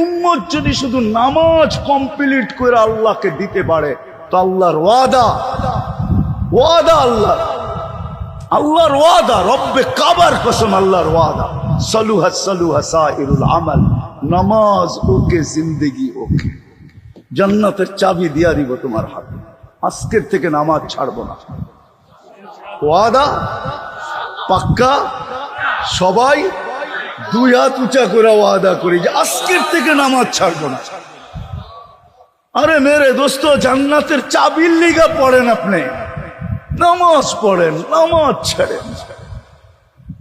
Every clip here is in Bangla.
উম্মত যদি শুধু নামাজ কমপ্লিট করে আল্লাহকে দিতে পারে তো আল্লাহর ওয়াদা আল্লাহর ওয়াদা রব্বে কাবার কসম আল্লাহর ওয়াদা সালুহা সাইরুল আমাল, নামাজ ওকে, জিন্দেগি ওকে, জান্নাতের চাবি দিয়া দিব তোমার হাতে, আজকের থেকে নামাজ ছাড়বো না। ওয়াদা পাক্কা, সবাই দুই হাত উঁচা করে ওয়াদা করি যে আজকের থেকে নামাজ ছাড়বো না। আরে মেরে দোস্ত, জান্নাতের চাবির লিগা পড়েন আপনি, নামাজ পড়েন, নামাজ ছাড়েন।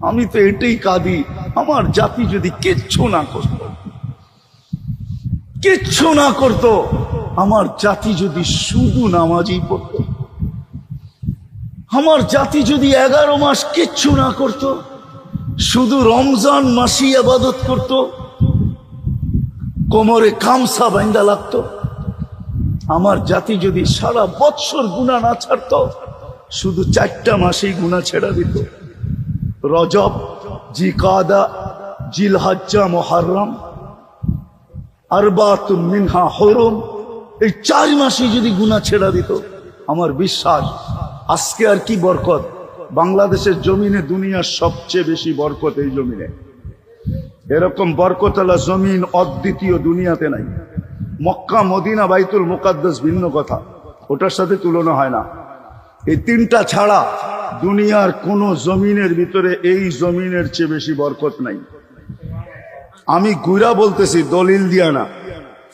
আমি তো এটাই কাঁদি, আমার জাতি যদি কিচ্ছু না করতো, আমার জাতি যদি শুধু নামাজই পড়তো, আমার জাতি যদি 11 মাস কিচ্ছু না করতো, শুধু রমজান মাসই ইবাদত করতো, কোমরে গামছা বাঁধা লাগতো, আমার জাতি যদি সারা বৎসর গুনাহ না ছাড়তো, শুধু 4টা মাসেই গুনাহ ছেড়ে দিত, রজব, জিকাদা, জিলহজ্জা, মুহররম, আরবাতুন মিনহা হুরুম, এই 4 মাসেই যদি গুনাহ ছেড়ে দিত, আমার বিশ্বাস আজকে আর কি বরকত। বাংলাদেশের জমিনে দুনিয়ার সবচেয়ে বেশি বরকত এই জমিনে, এরকম বরকতওয়ালা জমিন অদ্বিতীয় দুনিয়াতে নাই। মক্কা, মদিনা, বাইতুল মুকাদ্দাস ভিন্ন কথা, ওটার সাথে তুলনা হয় না। এই 3টা ছাড়া দুনিয়ার কোন জমিনের ভিতরে এই জমিনের চেয়ে বেশি বরকত নাই। আমি গুড়া বলতেছি, দলিল দিয়া না,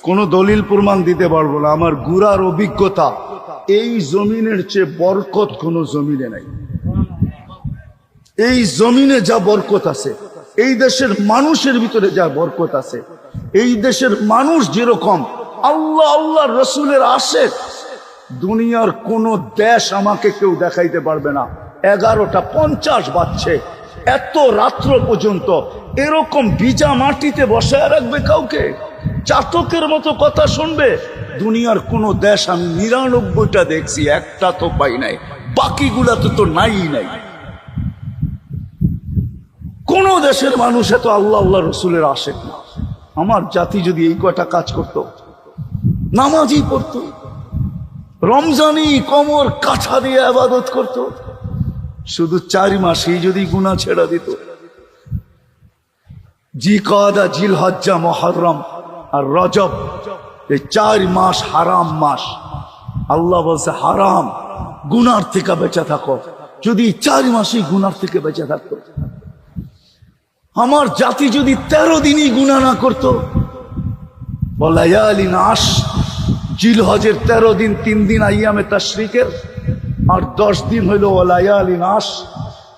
কোন দলিল প্রমাণ দিতে পারবো না, আমার গুড়ার অভিজ্ঞতা, এই জমিনের চেয়ে বরকত কোন জমিনে নাই। এই জমিনে যা বরকত আছে, এই দেশের মানুষের ভিতরে যা বরকত আছে, এই দেশের মানুষ যেরকম আল্লাহ রসুলের আশেক, দুনিয়ার কোন দেশ আমাকে কেউ দেখাইতে পারবে না। 11টা 50 বাজছে, এত রাত্র পর্যন্ত এরকম ভিজা মাটিতে বসায় রাখবে কাউকে, চাতকের মতো কথা শুনবে। দুনিয়ার কোন দেশ আমি 99টা দেখছি, একটা তো পাই নাই, বাকিগুলা তো নাই। কোন দেশের মানুষ এত আল্লাহ রসুলের আশেক না। আমার জাতি যদি এই কয়টা কাজ করত, নামাজই পড়তো, রমজানি কোমর কাছা দিয়ে ইবাদত করত, শুধু 4 মাসেই যদি গুনাহ ছেড়ে দিত, জিকাদা, জিলহজ্জা, মুহররম আর রজব, এই 4 মাস হারাম মাস। আল্লাহ বলছে হারাম, গুনার থেকে বেঁচে থাকো। যদি 4 মাসেই গুনার থেকে বেঁচে থাকতো, আমার জাতি যদি 13 দিনই গুনাহ না করতো, ওয়ালায়ালিন আশ, জিলহজের 13 দিন, 3 দিন আইয়ামে তাশরিকের, আর 10 দিন হইল ওয়ালায়ালিন আশ,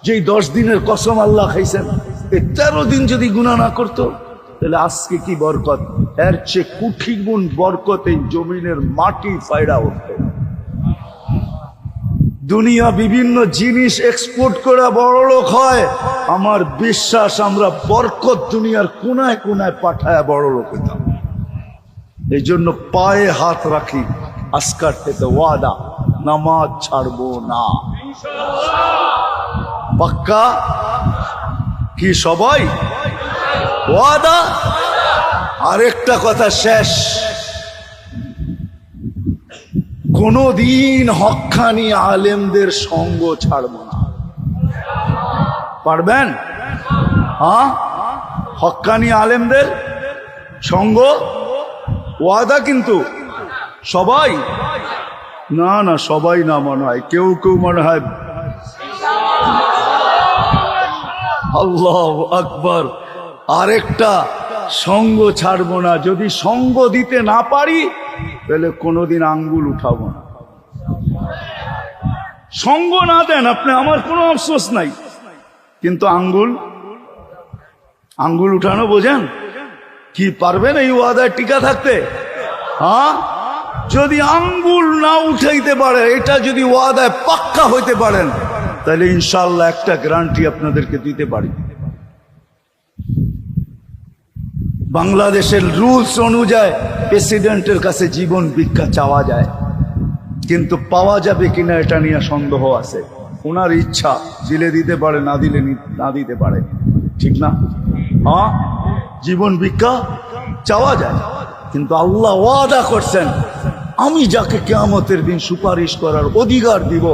যেই 10 দিনের কসম আল্লাহ খাইছেন, এই 13 দিন যদি গুনাহ না করতো, তাহলে আজকে কি বরকত, এর চেয়ে কোটি গুণ বরকত এই জমিনের মাটি ফায়দা উঠত। দুনিয়া বিভিন্ন জিনিস এক্সপোর্ট করে বড় লোক হয়, আমার বিশ্বাস আমরা বরকত দুনিয়ার কোনায় কোনায় পাঠায় বড় লোক হইতাম। এই জন্য পায়ে হাত রাখি, আজকার থেকে ওয়াদা, নামাজ ছাড়বো না। পাক্কা কি সবাই? ওয়াদা। আরেকটা কথা শেষ, কোনদিন হক্কানি আলেমদের সঙ্গ ছাড়বো না। পারবেন? হ্যাঁ, হক্কানি আলেমদের সঙ্গ ওয়াদা। কিন্তু সবাই না, সবাই না, মনে হয় কেউ মনে হয়। আল্লাহু আকবার। আরেকটা, সঙ্গ ছাড়বো না। যদি সঙ্গ দিতে না পারি, তাহলে কোনোদিন আঙ্গুল উঠাবো না। সঙ্গ না দেন আপনি, আমার কোনো আফসোস নাই, কিন্তু আঙ্গুল উঠানো বোঝেন কি? পারবেন এই ওয়াদায় টিকা থাকতে? হ্যাঁ, যদি আঙ্গুল না উঠাইতে পারে, এটা যদি ওয়াদায় পাক্কা হইতে পারেন, তাহলে ইনশাআল্লাহ একটা গ্যারান্টি আপনাদেরকে দিতে পারি। বাংলাদেশের রুলস অনুযায়ী প্রেসিডেন্টের কাছে জীবন ভিক্ষা চাওয়া যায়, কিন্তু পাওয়া যাবে কিনা এটা নিয়ে সন্দেহ আছে। ওনার ইচ্ছা, দিলে দিতে পারে, না দিলে না দিতে পারে, ঠিক না? হ্যাঁ, জীবন ভিক্ষা চাওয়া যায়, কিন্তু আল্লাহ ওয়াদা করছেন আমি যাকে কিয়ামতের দিন সুপারিশ করার অধিকার দিব,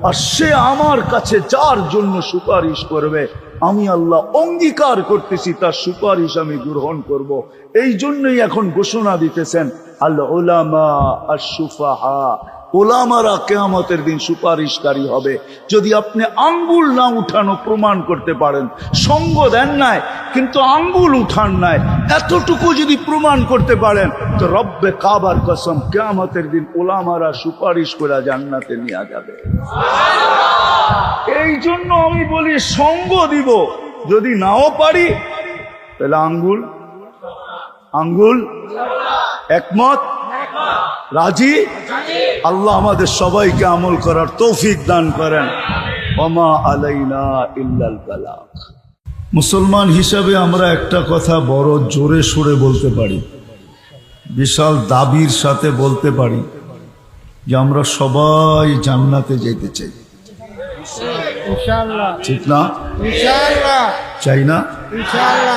আর সে আমার কাছে যার জন্য সুপারিশ করবে আমি আল্লাহ অঙ্গীকার করতেছি তার সুপারিশ আমি গ্রহণ করব। এই জন্যই এখন ঘোষণা দিতেছেন আল উলামা আশ-শুফাহা, ওলামারা কিয়ামতের দিন সুপারিশকারী হবে। যদি আপনি আঙ্গুল না উঠানো প্রমাণ করতে পারেন, সঙ্গ দেন নাই কিন্তু আঙ্গুল উঠান নাই, এতটুকু যদি প্রমাণ করতে পারেন তো রব্বে কাবার কসম কিয়ামতের দিন ওলামারা সুপারিশ করে জান্নাতে নিয়ে যাবে। এই জন্য আমি বলি সঙ্গ দিব, যদি নাও পারি তাহলে আঙ্গুল একমত, রাজি। আল্লাহ আমাদের সবাইকে আমল করার তৌফিক দান করেন। ওমা আলাইনা ইল্লাল বালাগ। মুসলমান হিসাবে আমরা একটা কথা বড় জোরে সোরে বলতে পারি, বিশাল দাবির সাথে বলতে পারি যে আমরা সবাই জান্নাতে যেতে চাই। ইনশাআল্লাহ। ঠিক না? ইনশাআল্লাহ। চাই না? ইনশাআল্লাহ।